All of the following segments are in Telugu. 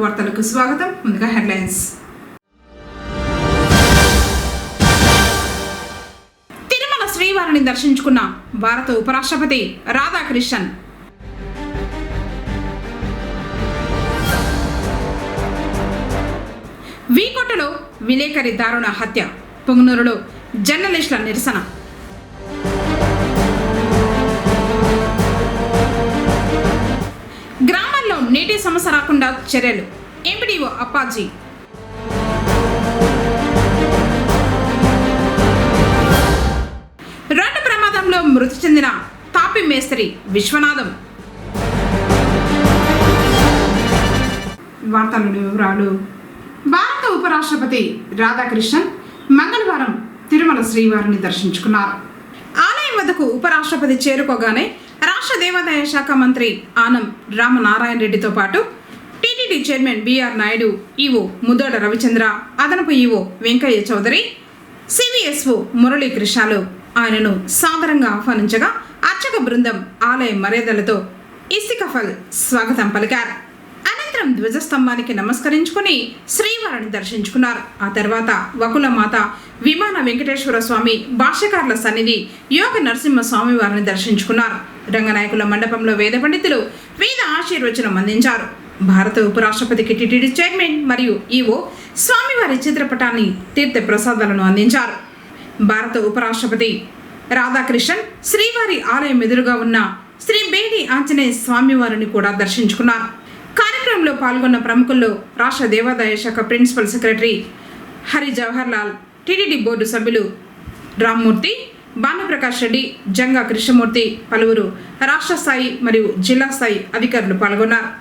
వార్తలకు స్వాగతం. ముందుగా హెడ్లైన్స్. తిరుమల శ్రీవారిని దర్శించుకున్న భారత ఉపరాష్ట్రపతి రాధాకృష్ణన్. వీకోటలో విలేకరి దారుణ హత్య, పొంగనూరులో జర్నలిస్టుల నిరసన. గ్రామాల్లో నీటి సమస్య రాకుండా చర్యలు, ఎంపీడీఓ అప్పాజీ. రోడ్డు ప్రమాదంలో మృతి చెందిన తాపి మేస్త్రి విశ్వనాథం. వార్తల వివరాలు. భారత ఉపరాష్ట్రపతి రాధాకృష్ణన్ మంగళవారం తిరుమల శ్రీవారిని దర్శించుకున్నారు. ఆలయం వద్దకు ఉపరాష్ట్రపతి చేరుకోగానే రాష్ట్ర దేవాదాయ శాఖ మంత్రి ఆనం రామనారాయణ రెడ్డితో పాటు TTD chairman BR Naidu, EO Muddada Ravichandra, అదనపు ఈవో వెంకయ్య చౌదరి, సివిఎస్ఓ మురళీకృష్ణలు ఆయనను సాదరంగా ఆహ్వానించగా అర్చక బృందం ఆలయ మర్యాదలతో ఇస్తికఫల్ స్వాగతం పలికారు. అనంతరం ధ్వజస్తంభానికి నమస్కరించుకుని శ్రీవారిని దర్శించుకున్నారు. ఆ తర్వాత వకులమాత, విమాన వెంకటేశ్వర స్వామి, భాష్యకారుల సన్నిధి, యోగ నరసింహ స్వామి వారిని దర్శించుకున్నారు. రంగనాయకుల మండపంలో వేద పండితులు వేద ఆశీర్వచనం అందించారు. భారత ఉపరాష్ట్రపతికి టీటీడీ చైర్మన్ మరియు ఈవో స్వామివారి చిత్రపటాన్ని తీర్థ ప్రసాదాలను అందించారు. భారత ఉపరాష్ట్రపతి రాధాకృష్ణన్ శ్రీవారి ఆలయం ఎదురుగా ఉన్న శ్రీ బేడి ఆంజనేయ స్వామివారిని కూడా దర్శించుకున్నారు. కార్యక్రమంలో పాల్గొన్న ప్రముఖుల్లో రాష్ట్ర దేవాదాయ శాఖ principal secretary Hari Jawahar Lal, TTD board సభ్యులు రామ్మూర్తి, భానుప్రకాష్ రెడ్డి, జంగా కృష్ణమూర్తి, పలువురు రాష్ట్ర స్థాయి మరియు జిల్లా స్థాయి అధికారులు పాల్గొన్నారు.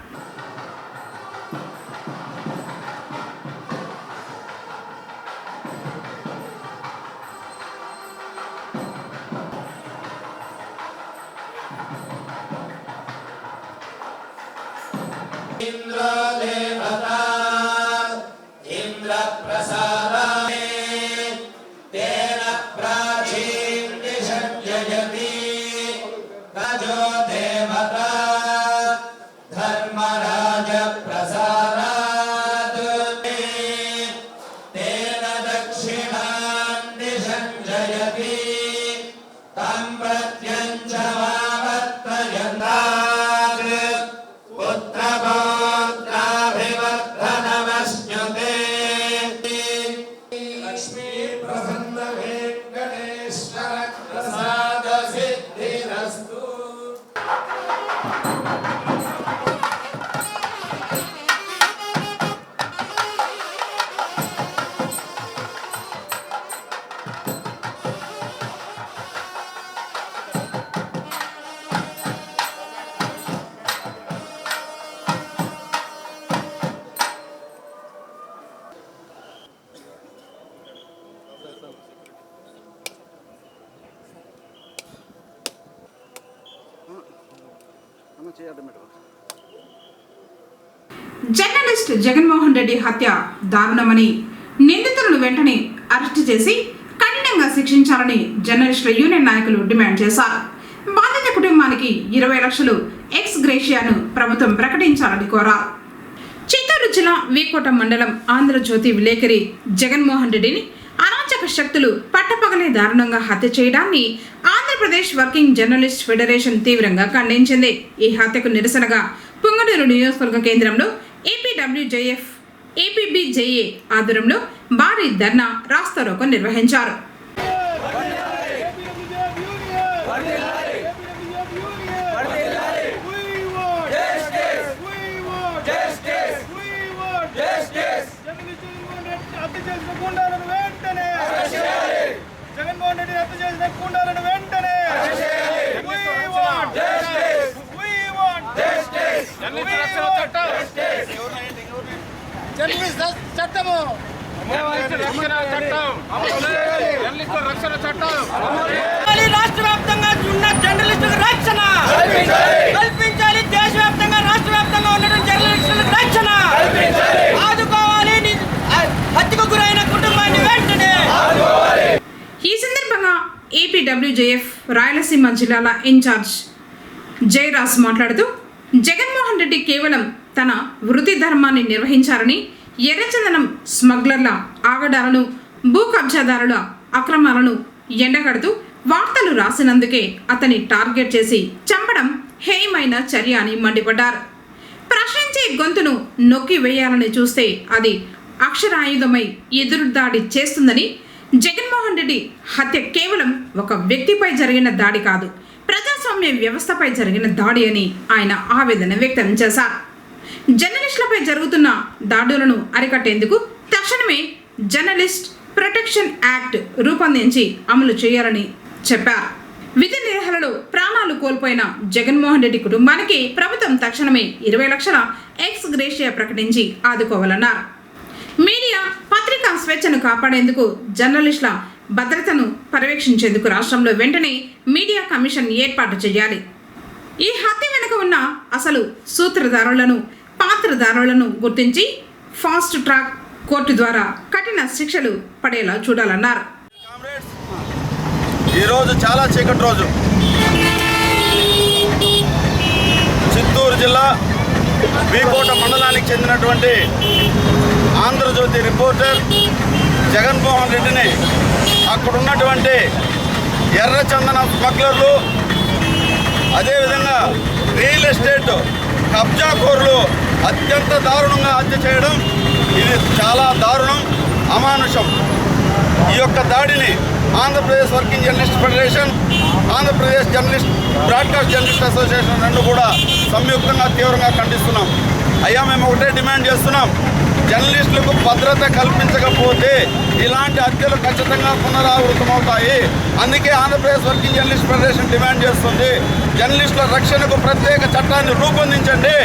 జర్నలిస్ట్ జగన్మోహన్ రెడ్డి హత్య దారుణమని, నిందితులను వెంటనే అరెస్టు చేసి కఠినంగా శిక్షించాలని జర్నలిస్టుల యూనియన్ నాయకులు డిమాండ్ చేశారు. బాధిత కుటుంబానికి 20 లక్షలు ఎక్స్ గ్రేషియాను ప్రభుత్వం ప్రకటించాలని కోరారు. చిత్తూరు జిల్లా వీకోట మండలం ఆంధ్రజ్యోతి విలేకరి జగన్మోహన్ రెడ్డిని అరాచక శక్తులు పట్టపగలే దారుణంగా హత్య చేయడాన్ని ఆంధ్రప్రదేశ్ వర్కింగ్ జర్నలిస్ట్ ఫెడరేషన్ తీవ్రంగా ఖండించింది. ఈ హత్యకు నిరసనగా పుంగనూరు నియోజకవర్గ కేంద్రంలో ఏపీడబ్ల్యూజేఎఫ్, ఏపీబీజేఏ ఆధ్వర్యంలో భారీ ధర్నా, రాస్తారోకో నిర్వహించారు. రాష్ట్ర వ్యాప్తంగా ఉన్న జర్నలిస్టులకు రక్షణ కల్పించాలి. దేశవ్యాప్తంగా రాష్ట్ర వ్యాప్తంగా ఉన్నటువంటి జర్నలిస్టులకు రక్షణ ఆదుకోవాలి. హత్యకు గురైన కుటుంబాన్ని వెంటనే. ఈ సందర్భంగా ఏపీడబ్ల్యూజేఎఫ్ రాయలసీమ జిల్లాల ఇన్ఛార్జ్ జయరాజ్ మాట్లాడుతూ, జగన్మోహన్ రెడ్డి కేవలం తన వృత్తి ధర్మాన్ని నిర్వహించారని, ఎర్రచందనం స్మగ్లర్ల ఆగడాలను, భూ కబ్జాదారుల అక్రమాలను ఎండగడుతూ వార్తలు రాసినందుకే అతన్ని టార్గెట్ చేసి చంపడం హేయమైన చర్య అని మండిపడ్డారు. ప్రశ్నించే గొంతును నొక్కి వేయాలని చూస్తే అది అక్షరాయుధమై ఎదురుదాడి చేస్తుందని, జగన్మోహన్ రెడ్డి హత్య కేవలం ఒక వ్యక్తిపై జరిగిన దాడి కాదు, ప్రజాస్వామ్య వ్యవస్థపై జరిగిన దాడి అని ఆయన ఆవేదన వ్యక్తం చేశారు. జర్నలిస్టులపై జరుగుతున్న దాడులను అరికట్టేందుకు తక్షణమే జర్నలిస్ట్ ప్రొటెక్షన్ యాక్ట్ రూపొందించి అమలు చేయాలని చెప్పారు. విధి నిర్వహణలో ప్రాణాలు కోల్పోయిన జగన్మోహన్ రెడ్డి కుటుంబానికి ప్రభుత్వం తక్షణమే 20 లక్షల ఎక్స్ గ్రేషియా ప్రకటించి ఆదుకోవాలన్నారు. మీడియా, పత్రికా స్వేచ్ఛను కాపాడేందుకు, జర్నలిస్టుల భద్రతను పర్యవేక్షించేందుకు రాష్ట్రంలో వెంటనే మీడియా కమిషన్ ఏర్పాటు చేయాలి. ఈ హత్య వెనుక ఉన్న అసలు సూత్రధారులను, పాత్రధారులను గుర్తించి ఫాస్ట్ ట్రాక్ కోర్టు ద్వారా కఠిన శిక్షలు పడేలా చూడాలన్నారు. ఈరోజు చాలా చీకటి రోజు. చిత్తూరు జిల్లా వీకోట మండలానికి చెందినటువంటి ఆంధ్రజ్యోతి రిపోర్టర్ జగన్మోహన్ రెడ్డిని అక్కడ ఉన్నటువంటి ఎర్రచందన స్మగ్లర్లు, అదేవిధంగా రియల్ ఎస్టేట్ కబ్జాకోరులు అత్యంత దారుణంగా హత్య చేయడం ఇది చాలా దారుణం, అమానుషం. ఈ యొక్క దాడిని Andhra Pradesh working journalist federation, Andhra Pradesh journalist broadcast journalist association రెండు కూడా సంయుక్తంగా తీవ్రంగా ఖండిస్తున్నాం. అయ్యా, మేము ఒకటే డిమాండ్ చేస్తున్నాం, జర్నలిస్టులకు భద్రత కల్పించకపోతే ఇలాంటి హత్యలు ఖచ్చితంగా పునరావృతమవుతాయి. అందుకే Andhra Pradesh working journalist federation demand చేస్తుంది, జర్నలిస్టుల రక్షణకు ప్రత్యేక చట్టాన్ని రూపొందించండి.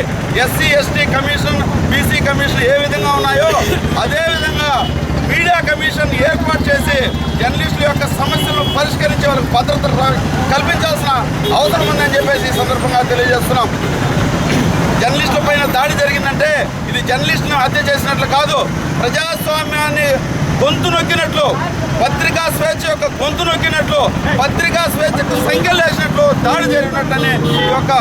SC, ST commission, BC commission ఏ విధంగా ఉన్నాయో అదేవిధంగా మీడియా కమిషన్ ఏర్పాటు చేసి జర్నలిస్టుల యొక్క సమస్యలను పరిష్కరించి వాళ్ళకి భద్రత కల్పించాల్సిన అవసరం ఉందని చెప్పేసి ఈ సందర్భంగా తెలియజేస్తున్నాం. జర్నలిస్టుల పైన దాడి జరిగిందంటే ఇది జర్నలిస్టును హత్య చేసినట్లు కాదు, ప్రజాస్వామ్యాన్ని గొంతు నొక్కినట్లు, పత్రికా స్వేచ్ఛ యొక్క గొంతు నొక్కినట్లు, పత్రికా స్వేచ్ఛకు సంఖ్యలు వేసినట్లు దాడి జరిగినట్లని ఈ యొక్క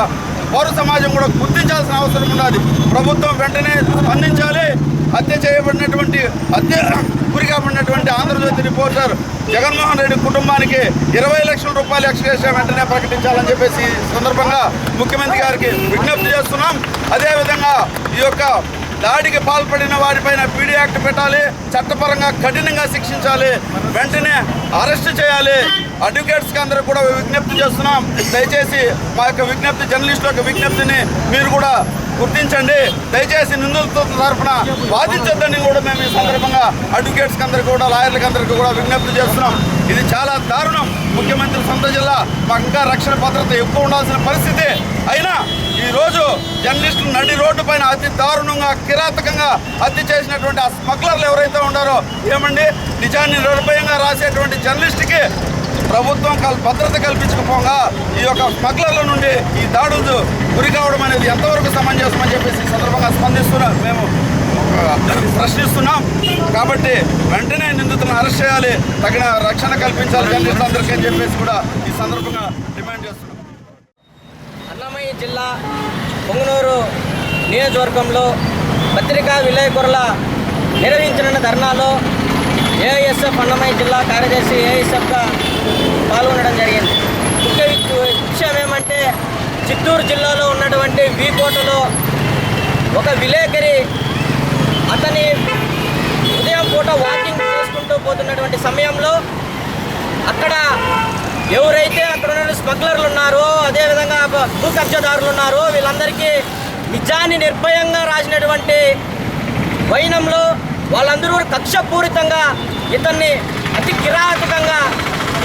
పౌర సమాజం కూడా గుర్తించాల్సిన అవసరం ఉన్నది. ప్రభుత్వం వెంటనే స్పందించాలి. హత్య చేయబడినటువంటి గురి కాబడినటువంటి ఆంధ్రజ్యోతి రిపోర్టర్ జగన్మోహన్ రెడ్డి కుటుంబానికి 20 లక్షల రూపాయలు ఎక్స్గ్రేషియా వెంటనే ప్రకటించాలని చెప్పేసి సందర్భంగా ముఖ్యమంత్రి గారికి విజ్ఞప్తి చేస్తున్నాం. అదేవిధంగా ఈ యొక్క దాడికి పాల్పడిన వారిపైన పీడీ యాక్ట్ పెట్టాలి, చట్టపరంగా కఠినంగా శిక్షించాలి, వెంటనే అరెస్ట్ చేయాలి. అడ్వకేట్స్కి అందరూ కూడా విజ్ఞప్తి చేస్తున్నాం, దయచేసి మా యొక్క విజ్ఞప్తి, జర్నలిస్టుల యొక్క విజ్ఞప్తిని మీరు కూడా గుర్తించండి. దయచేసి నిందితుల తరఫున వాదించొద్దని కూడా మేము ఈ సందర్భంగా అడ్వకేట్స్కి అందరికీ కూడా, లాయర్లకి అందరికీ కూడా విజ్ఞప్తి చేస్తున్నాం. ఇది చాలా దారుణం. ముఖ్యమంత్రి సొంత జిల్లా, మాకు ఇంకా రక్షణ భద్రత ఎక్కువ ఉండాల్సిన పరిస్థితి. అయినా ఈరోజు జర్నలిస్టులు నడి రోడ్డు పైన అతి దారుణంగా, కిరాతకంగా హత్య చేసినటువంటి ఆ స్మగ్లర్లు ఎవరైతే ఉన్నారో, ఏమండి, నిజాన్ని నిర్భయంగా రాసేటువంటి జర్నలిస్టుకి ప్రభుత్వం భద్రత కల్పించకపోగా ఈ యొక్క స్మగ్లర్ల నుండి ఈ దాడులు గురి కావడం అనేది ఎంతవరకు సమంజసమని చెప్పేసి ఈ సందర్భంగా మేము ప్రశ్నిస్తున్నాం. కాబట్టి వెంటనే నిందితులను అరెస్ట్ చేయాలి, తగిన రక్షణ కల్పించాలి జర్నలిస్టులందరికీ అని చెప్పేసి కూడా ఈ సందర్భంగా డిమాండ్ చేస్తున్నాం. అన్నమయ్య జిల్లా పొంగనూరు నియోజకవర్గంలో పత్రికా విలేకరుల నిర్వహించిన ధర్నాలో ఏఐఎస్ఎఫ్ అన్నమయ్య జిల్లా కార్యదర్శి ఏఐఎస్ఎఫ్గా పాల్గొనడం జరిగింది. ముఖ్య విషయం ఏమంటే, చిత్తూరు జిల్లాలో ఉన్నటువంటి వీకోటలో ఒక విలేకరి అతని ఉదయం పూట వాకింగ్ చేసుకుంటూ పోతున్నటువంటి సమయంలో అక్కడ ఎవరైతే అక్కడ ఉన్న స్మగ్లర్లు ఉన్నారో, అదేవిధంగా భూ కబ్జాదారులు ఉన్నారో, వీళ్ళందరికీ నిజాన్ని నిర్భయంగా రాసినటువంటి వైనంలో వాళ్ళందరూ కక్షపూరితంగా ఇతన్ని అతి కిరాతకంగా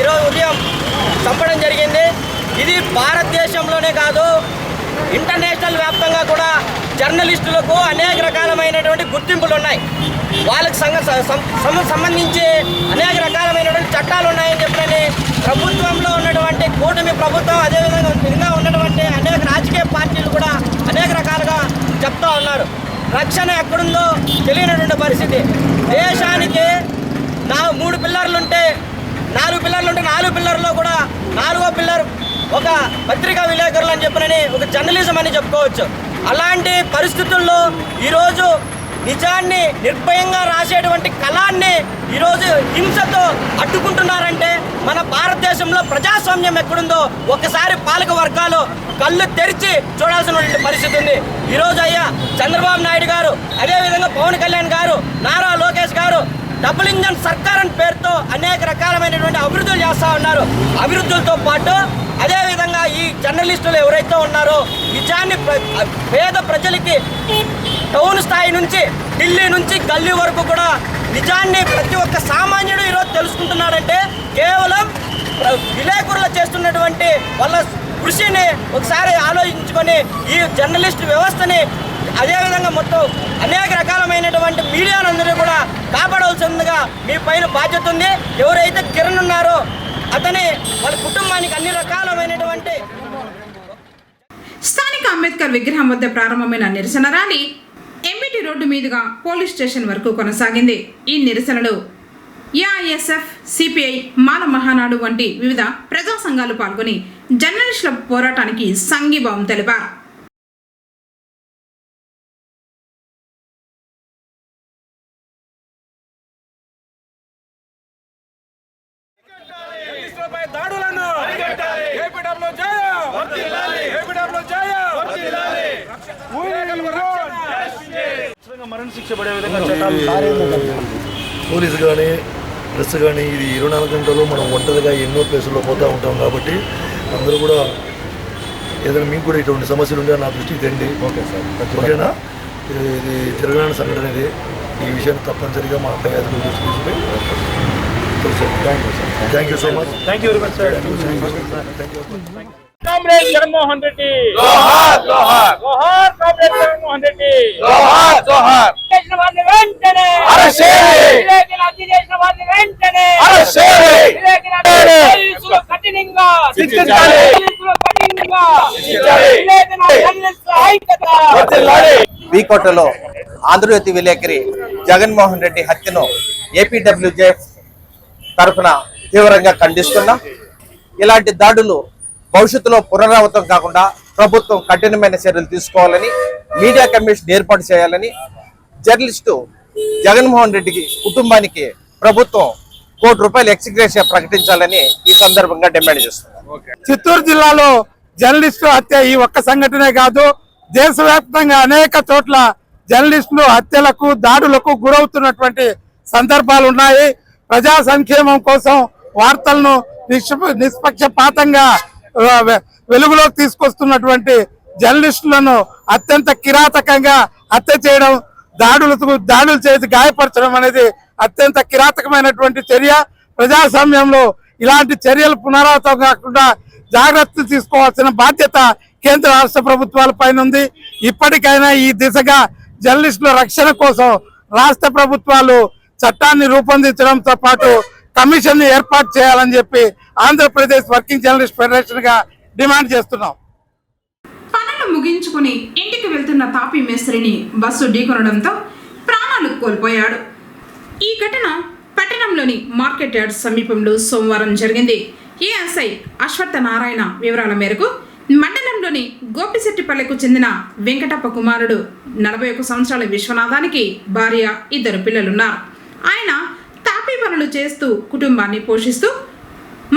ఈరోజు ఉదయం చంపడం జరిగింది. ఇది భారతదేశంలోనే కాదు, ఇంటర్నేషనల్ వ్యాప్తంగా కూడా జర్నలిస్టులకు అనేక రకాలమైనటువంటి గుర్తింపులు ఉన్నాయి. వాళ్ళకి సంబంధించి అనేక రకాలమైనటువంటి చట్టాలు ఉన్నాయని చెప్పని ప్రభుత్వంలో ఉన్నటువంటి కూటమి ప్రభుత్వం, అదేవిధంగా ఉన్నటువంటి అనేక రాజకీయ పార్టీలు కూడా అనేక రకాలుగా చెప్తా ఉన్నారు. రక్షణ ఎక్కడుందో తెలియనటువంటి పరిస్థితి. దేశానికి 3 పిల్లర్లుంటే 4 పిల్లర్లుంటే 4 పిల్లర్లో కూడా 4వ పిల్లర్ ఒక పత్రికా విలేకరులు అని చెప్పనని ఒక జర్నలిజం అని చెప్పుకోవచ్చు. అలాంటి పరిస్థితుల్లో ఈరోజు నిజాన్ని నిర్భయంగా రాసేటువంటి కళాన్ని ఈరోజు హింసతో అడ్డుకుంటున్నారంటే మన భారతదేశంలో ప్రజాస్వామ్యం ఎక్కడుందో ఒకసారి పాలక వర్గాలు కళ్ళు తెరిచి చూడాల్సిన పరిస్థితి ఉంది. ఈరోజు అయ్యా చంద్రబాబు నాయుడు గారు, అదేవిధంగా పవన్ కళ్యాణ్ గారు, నారా లోకేష్ గారు డబుల్ ఇంజన్ సర్కార్ అని పేరుతో అనేక రకాలమైనటువంటి అభివృద్ధులు చేస్తూ ఉన్నారు. అభివృద్ధులతో పాటు అదేవిధంగా ఈ జర్నలిస్టులు ఎవరైతే ఉన్నారో నిజాన్ని పేద ప్రజలకి టౌన్ స్థాయి నుంచి ఢిల్లీ నుంచి గల్లీ వరకు కూడా నిజాన్ని ప్రతి ఒక్క సామాన్యుడు ఈరోజు తెలుసుకుంటున్నాడంటే కేవలం విలేకరులు చేస్తున్నటువంటి వాళ్ళ కృషిని ఒకసారి ఆలోచించుకొని ఈ జర్నలిస్ట్ వ్యవస్థని అదేవిధంగా మొత్తం అనేక రకాలమైనటువంటి మీడియానందరినీ కూడా కాపాడవలసిందిగా మీ పైన బాధ్యత ఉంది. ఎవరైతే కిరణ్ ఉన్నారో అతని వాళ్ళ కుటుంబానికి అన్ని రకాలమైనటువంటి స్థానిక అంబేద్కర్ విగ్రహం వద్ద ప్రారంభమైన నిరసన ర్యాలీ ఎంబీటీ రోడ్డు మీదుగా పోలీస్ స్టేషన్ వరకు కొనసాగింది. ఈ నిరసనలో ఏఐఎస్ఎఫ్, సిపిఐ, మాల మహానాడు వంటి వివిధ ప్రజా సంఘాలు పాల్గొని జర్నలిస్టుల పోరాటానికి సంఘీభావం తెలిపారు. పోలీసు కానీ ప్రెస్ కానీ ఇది 24 గంటలు మనం ఒంటరిగా ఎన్నో ప్లేసుల్లో పోతూ ఉంటాం కాబట్టి అందరూ కూడా ఏదైనా మీకు కూడా ఇటువంటి సమస్యలు ఉంటే నా దృష్టికి తెండి. ఓకే సార్, ఓకేనా? ఇది తిరగని సంఘటన ఇది. ఈ విషయాన్ని తప్పనిసరిగా మా అధికారులు దృష్టికి thank you so much. Thank you very much sir. Comrade Jaganmohan Reddy జోహార్ జోహార్ జోహార్. కామ్రేడ్ జగన్మోహన్ రెడ్డి జోహార్ జోహార్. చేసిన వారిని వెంటనే అరెస్ట్ చేయండి. విలేకరులు చేసిన వారిని వెంటనే అరెస్ట్ చేయండి. విలేకరులు కఠినంగా శిక్షించాలి. కఠినంగా శిక్షించాలి. విలేకరుల ఐక్యత వర్ధిల్లాలి. వీకోటలో ఆంధ్రజ్యోతి విలేకరి జగన్మోహన్ రెడ్డి హత్యను ఏపీడబ్ల్యూజేఎఫ్ తరఫున తీవ్రంగా ఖండిస్తున్నాం. ఇలాంటి దాడులు భవిష్యత్తులో పునరావృతం కాకుండా ప్రభుత్వం కఠినమైన చర్యలు తీసుకోవాలని, మీడియా కమిషన్ ఏర్పాటు చేయాలని, జర్నలిస్టు జగన్మోహన్ రెడ్డికి కుటుంబానికి ప్రభుత్వం ₹1 ఎక్స్గ్రేషియా ప్రకటించాలని ఈ సందర్భంగా డిమాండ్ చేస్తున్నాం. చిత్తూరు జిల్లాలో జర్నలిస్టు హత్య ఈ ఒక్క సంఘటనే కాదు, దేశవ్యాప్తంగా అనేక చోట్ల జర్నలిస్టులు హత్యలకు, దాడులకు గురవుతున్నటువంటి సందర్భాలు ఉన్నాయి. ప్రజా సంక్షేమం కోసం వార్తలను నిష్పక్షపాతంగా వెలుగులోకి తీసుకొస్తున్నటువంటి జర్నలిస్టులను అత్యంత కిరాతకంగా హత్య చేయడం, దాడులు చేసి గాయపరచడం అనేది అత్యంత కిరాతకమైనటువంటి చర్య. ప్రజాస్వామ్యంలో ఇలాంటి చర్యలు పునరావృతం కాకుండా జాగ్రత్తలు తీసుకోవాల్సిన బాధ్యత కేంద్ర రాష్ట్ర ప్రభుత్వాల పైన ఉంది. ఇప్పటికైనా ఈ దిశగా జర్నలిస్టుల రక్షణ కోసం రాష్ట్ర ప్రభుత్వాలు చట్టాన్ని రూపొందించడంతో పాటు కమిషన్ ఏర్పాటు చేయాలని చెప్పి ఆంధ్రప్రదేశ్ వర్కింగ్ జర్నలిస్ట్ ఫెడరేషన్ గా డిమాండ్ చేస్తున్నాం. పనులు ముగించుకుని ఇంటికి వెళ్తున్న తాపీ మేస్త్రిని బస్సు ఢీకొనడంతో ప్రాణాలు కోల్పోయాడు. ఈ ఘటన పట్టణంలోని మార్కెట్ యార్డ్ సమీపంలో సోమవారం జరిగింది. ఏఎస్ఐ అశ్వత్థ నారాయణ వివరాల మేరకు మండలంలోని గోపిశెట్టిపల్లెకు చెందిన వెంకటప్ప కుమారుడు 41 సంవత్సరాల విశ్వనాథానికి భార్య, 2 పిల్లలున్నారు. ఆయన తాపీ పనులు చేస్తూ కుటుంబాన్ని పోషిస్తూ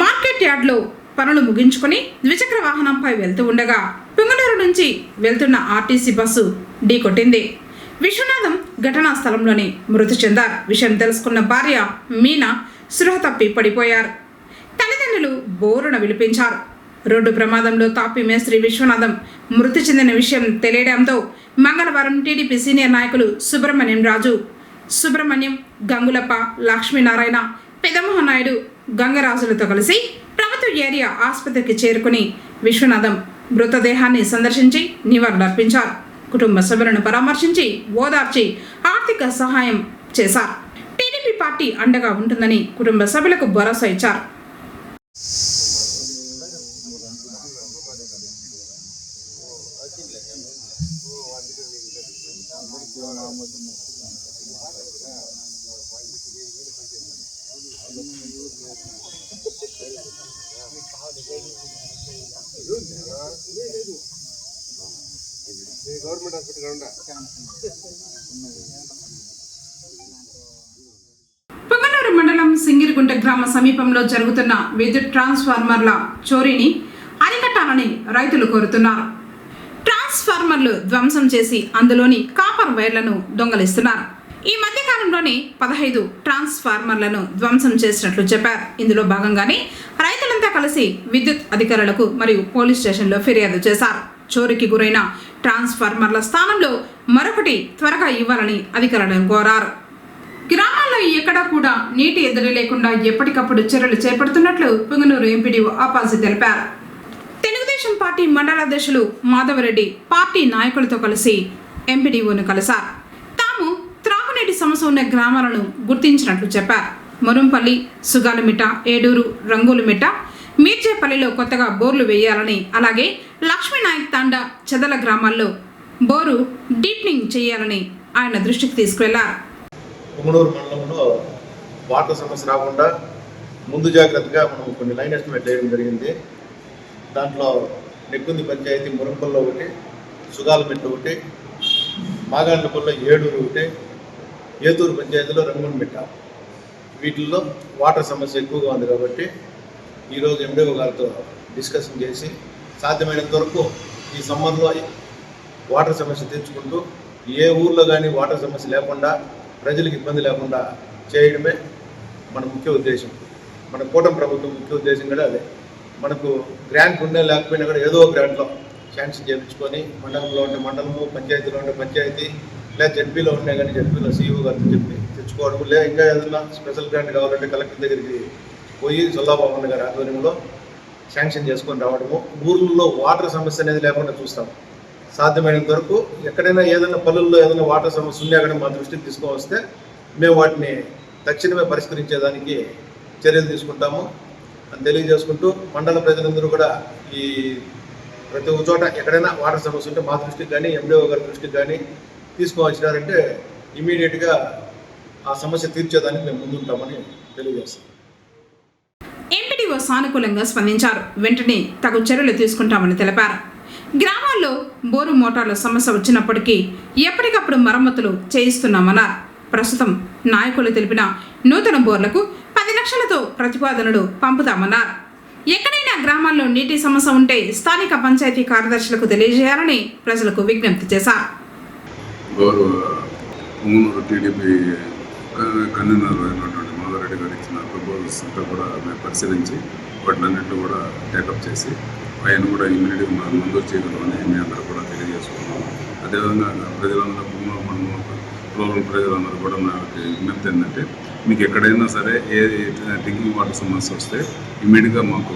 మార్కెట్ యార్డ్లో పనులు ముగించుకొని ద్విచక్ర వాహనంపై వెళ్తూ ఉండగా పుంగనూరు నుంచి వెళ్తున్న ఆర్టీసీ బస్సు ఢీకొట్టింది. విశ్వనాథం ఘటనా స్థలంలోనే మృతి చెందారు. విషయం తెలుసుకున్న భార్య మీనా స్పృహ తప్పి పడిపోయారు. తల్లిదండ్రులు బోరున విలిపించారు. రోడ్డు ప్రమాదంలో తాపీ మేస్త్రి విశ్వనాథం మృతి చెందిన విషయం తెలియడంతో మంగళవారం టీడీపీ సీనియర్ నాయకులు సుబ్రహ్మణ్యం రాజు, సుబ్రహ్మణ్యం, గంగులప్ప, లక్ష్మీనారాయణ, పెదమోహన్ నాయుడు, గంగరాజులతో కలిసి ప్రభుత్వ ఏరియా ఆసుపత్రికి చేరుకుని విశ్వనాథం మృతదేహాన్ని సందర్శించి నివాళులర్పించారు. కుటుంబ సభ్యులను పరామర్శించి ఓదార్చి ఆర్థిక సహాయం చేశారు. టీడీపీ పార్టీ అండగా ఉంటుందని కుటుంబ సభ్యులకు భరోసా ఇచ్చారు. పొంగనూరు మండలం సింగిరిగుంట గ్రామ సమీపంలో జరుగుతున్న విద్యుత్ ట్రాన్స్ఫార్మర్ల చోరీని అరికట్టాలని రైతులు కోరుతున్నారు. ట్రాన్స్ఫార్మర్లు ధ్వంసం చేసి అందులోని కాపర్ వైర్లను దొంగలిస్తున్నారు. ఈ మధ్య కాలంలోనే 15 ట్రాన్స్ఫార్మర్లను ధ్వంసం చేసినట్లు చెప్పారు. ఇందులో భాగంగానే రైతులంతా కలిసి విద్యుత్ అధికారులకు మరియు పోలీస్ స్టేషన్లో ఫిర్యాదు చేశారు. చోరీకి గురైన ట్రాన్స్ఫార్మర్ల స్థానంలో మరొకటి త్వరగా ఇవ్వాలని అధికారులను కోరారు. గ్రామాల్లో ఎక్కడా కూడా నీటి ఎద్దడి లేకుండా ఎప్పటికప్పుడు చర్యలు చేపడుతున్నట్లు పొంగనూరు ఎంపీడీఓ ఆపాజీ తెలిపారు. తెలుగుదేశం పార్టీ మండల అధ్యక్షులు మాధవరెడ్డి పార్టీ నాయకులతో కలిసి ఎంపీడీఓను కలిశారు. తాము త్రాగునీటి సమస్య ఉన్న గ్రామాలను గుర్తించినట్లు చెప్పారు. మురంపల్లి, సుగాలమిట్ట, ఏడూరు, రంగులమిట్ట, మీర్జేపల్లిలో కొత్తగా బోర్లు వేయాలని, అలాగే లక్ష్మీనాయక్ తాండా, చెదల గ్రామాల్లో బోరు డీప్నింగ్ చేయాలని ఆయన దృష్టికి తీసుకువెళ్లారు. పొంగనూరు మండలంలో వాటర్ సమస్య రాకుండా ముందు జాగ్రత్తగా మనం కొన్ని లైన్ ఎస్టిమేట్ వేయడం జరిగింది. దాంట్లో నెక్కుంది పంచాయతీ మురంపల్లో ఒకటి, సుగాలమిట్ట ఒకటి, మాగాండ్లపల్లిలో ఏడూరు ఒకటి, ఏతూరు పంచాయతీలో రంగులమిట్ట, వీటిల్లో వాటర్ సమస్య ఎక్కువగా ఉంది. కాబట్టి ఈరోజు ఎండిఓ గారితో డిస్కషన్ చేసి సాధ్యమైనంత వరకు ఈ సమ్మర్లో వాటర్ సమస్య తీర్చుకుంటూ ఏ ఊర్లో కానీ వాటర్ సమస్య లేకుండా ప్రజలకు ఇబ్బంది లేకుండా చేయడమే మన ముఖ్య ఉద్దేశం. మన కూటమి ప్రభుత్వం ముఖ్య ఉద్దేశం కూడా అదే. మనకు గ్రాంట్ ఉండే లేకపోయినా కూడా ఏదో గ్రాంట్లో శాంక్షన్ చేయించుకొని మండలంలో ఉండే మండలము, పంచాయతీలో ఉండే పంచాయతీ, లేదా జడ్పీలో ఉండే కానీ జడ్పీలో సీఈఓ గారితో చెప్పి తెచ్చుకోవడం, లేదా ఇంకా ఏదైనా స్పెషల్ గ్రాంట్ కావాలంటే కలెక్టర్ దగ్గరికి పోయి సుల్లాభవన్ గారి ఆధ్వర్యంలో శాంక్షన్ చేసుకొని రావడము. ఊర్లలో వాటర్ సమస్య అనేది లేకుండా చూస్తాం. సాధ్యమైనంత వరకు ఎక్కడైనా ఏదైనా పల్లెల్లో ఏదైనా వాటర్ సమస్య ఉండే అక్కడ మా దృష్టికి తీసుకొని మేము వాటిని తక్షణమే పరిష్కరించేదానికి చర్యలు తీసుకుంటాము అని తెలియజేసుకుంటూ, మండల ప్రజలందరూ కూడా ఈ ప్రతి ఒక్క చోట ఎక్కడైనా వాటర్ సమస్య ఉంటే మా దృష్టికి కానీ ఎండిఓ గారి దృష్టికి కానీ తీసుకువచ్చినారంటే ఇమీడియట్గా ఆ సమస్య తీర్చేదానికి మేము ముందుంటామని తెలియజేస్తాం. ఎంపీడీఓ సానుకూలంగా స్పందించారు. వెంటనే తగు చర్యలు తీసుకుంటామని తెలిపారు. గ్రామాల్లో బోరు మోటార్ల సమస్య వచ్చినప్పటికీ ఎప్పటికప్పుడు మరమ్మతులు చేయిస్తున్నామన్నారు. ప్రస్తుతం నాయకులు తెలిపిన నూతన బోర్లకు 10 లక్షలతో ప్రతిపాదనలు పంపుతామన్నారు. ఎక్కడైనా గ్రామాల్లో నీటి సమస్య ఉంటే స్థానిక పంచాయతీ కార్యదర్శులకు తెలియజేయాలని ప్రజలకు విజ్ఞప్తి చేశారు. టీడీపీ కన్వీనర్ అయినటువంటి మాధవరెడ్డి గారు ఇచ్చిన ప్రపోజల్స్ అంతా కూడా మేము పరిశీలించి వాటినన్నింటినీ కూడా టేకప్ చేసి ఆయన కూడా ఇమీడియట్గా మంజూరు చేయగలమని మేము అందరూ కూడా తెలియజేసుకున్నాం. అదేవిధంగా ప్రజలందరూ రూరల్ ప్రజలందరూ కూడా నాకు విజ్ఞప్తి ఏంటంటే, మీకు ఎక్కడైనా సరే ఏ డ్రింకింగ్ వాటర్ సమస్య వస్తే ఇమీడియట్గా మాకు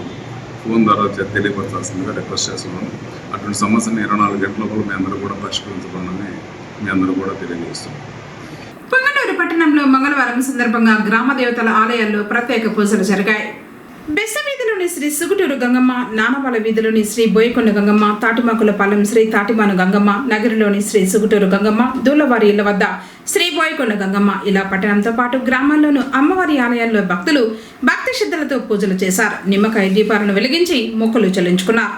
ఫోన్ ద్వారా తెలియపరచాల్సిందిగా రిక్వెస్ట్ చేస్తున్నాను. అటువంటి సమస్యని 24 గంటల లోపల మీ అందరూ కూడా పరిష్కరించాలని మీ అందరూ కూడా తెలియజేస్తున్నాం. పొంగనూరు పట్టణంలో మంగళవారం సందర్భంగా గ్రామ దేవతల ఆలయాల్లో ప్రత్యేక పూజలు జరిగాయి. బెస్స వీధిలోని శ్రీ సుగుటూరు గంగమ్మ, నానవాల వీధిలోని శ్రీ బోయకొండ గంగమ్మ, తాటిమాకులపాలెం శ్రీ తాటిమాను గంగమ్మ, నగరిలోని శ్రీ సుగుటూరు గంగమ్మ, దూలవారి ఇళ్ల వద్ద శ్రీ బోయకొండ గంగమ్మ, ఇలా పట్టణంతో పాటు గ్రామాల్లోనూ అమ్మవారి ఆలయాల్లో భక్తులు భక్తి శ్రద్ధలతో పూజలు చేశారు. నిమ్మకాయ దీపాలను వెలిగించి మొక్కులు చెల్లించుకున్నారు.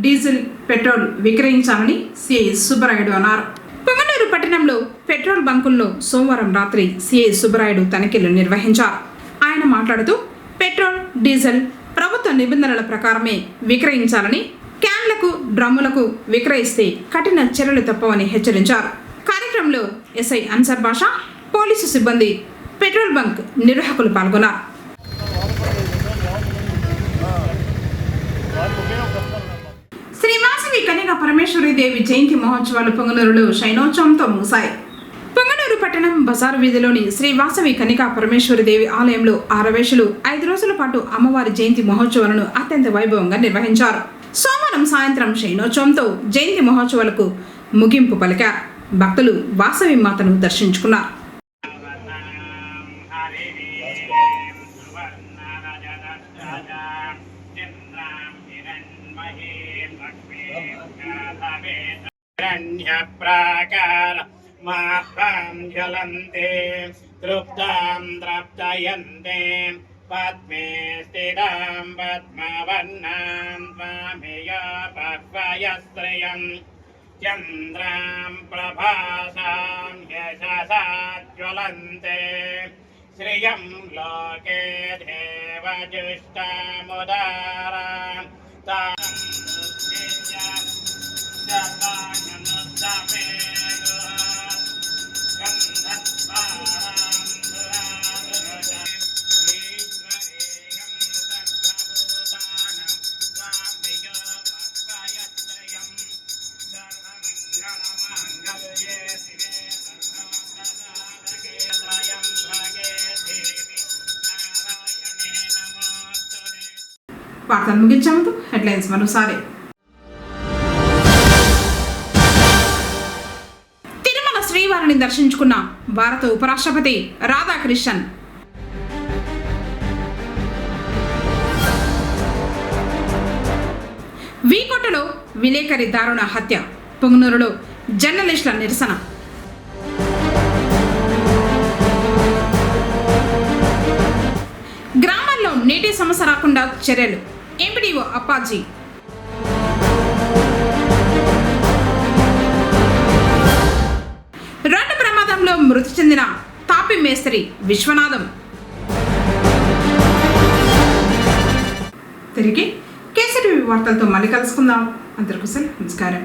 డీజిల్, పెట్రోల్ విక్రయించాలని సిఐ సుబ్బరాయుడు అన్నారు. పొంగనూరు పట్టణంలో పెట్రోల్ బంకుల్లో సోమవారం రాత్రి సిఐ సుబ్బరాయుడు తనిఖీలు నిర్వహించారు. ఆయన మాట్లాడుతూ పెట్రోల్, డీజిల్ ప్రభుత్వ నిబంధనల ప్రకారమే విక్రయించాలని, క్యాన్లకు, డ్రమ్ములకు విక్రయిస్తే కఠిన చర్యలు తప్పవని హెచ్చరించారు. కార్యక్రమంలో ఎస్ఐ అన్సర్ బాషా, పోలీసు సిబ్బంది, పెట్రోల్ బంక్ నిర్వాహకులు పాల్గొన్నారు. శ్రీ వాసవి కన్యకా పరమేశ్వరి దేవి జయంతి మహోత్సవాలు పొంగనూరులో శయనోత్సవంతో ముగిశాయి. పొంగనూరు పట్టణం బజారు వీధిలోని శ్రీ వాసవి కనికా పరమేశ్వరి దేవి ఆలయంలో ఆరవేశులు 5 రోజుల పాటు అమ్మవారి జయంతి మహోత్సవాలను అత్యంత వైభవంగా నిర్వహించారు. సోమవారం సాయంత్రం శయనోత్సవంతో జయంతి మహోత్సవాలకు ముగింపు పలికారు. భక్తులు వాసవి మాతను దర్శించుకున్నారు. జ్వలంతే తృప్తాం తృప్తయంతే పద్మే స్థితాం పద్మవర్ణాం స్వామియ పక్వయస్త్రయం చంద్రాం ప్రభాసాం యశసా జ్వలంతే శ్రియం లోకే దేవజుష్టాముదారాం తాం వార్తలు ముగించే ముందు హెడ్లైన్స్ మరోసారి. తిరుమల శ్రీవారిని దర్శించుకున్న భారత ఉపరాష్ట్రపతి రాధాకృష్ణన్. వీకోటలో విలేకరి దారుణ హత్య. పొంగనూరులో జర్నలిస్టుల నిరసన. గ్రామాల్లో నీటి సమస్య రాకుండా చర్యలు. ఎంపీడీఓ అప్పాజీ. రోడ్డు ప్రమాదంలో మృతి చెందిన తాపి మేస్త్రి విశ్వనాథం. తిరిగి కేసీటీవీ వార్తలతో మళ్ళీ కలుసుకుందాం. అందరికీ నమస్కారం.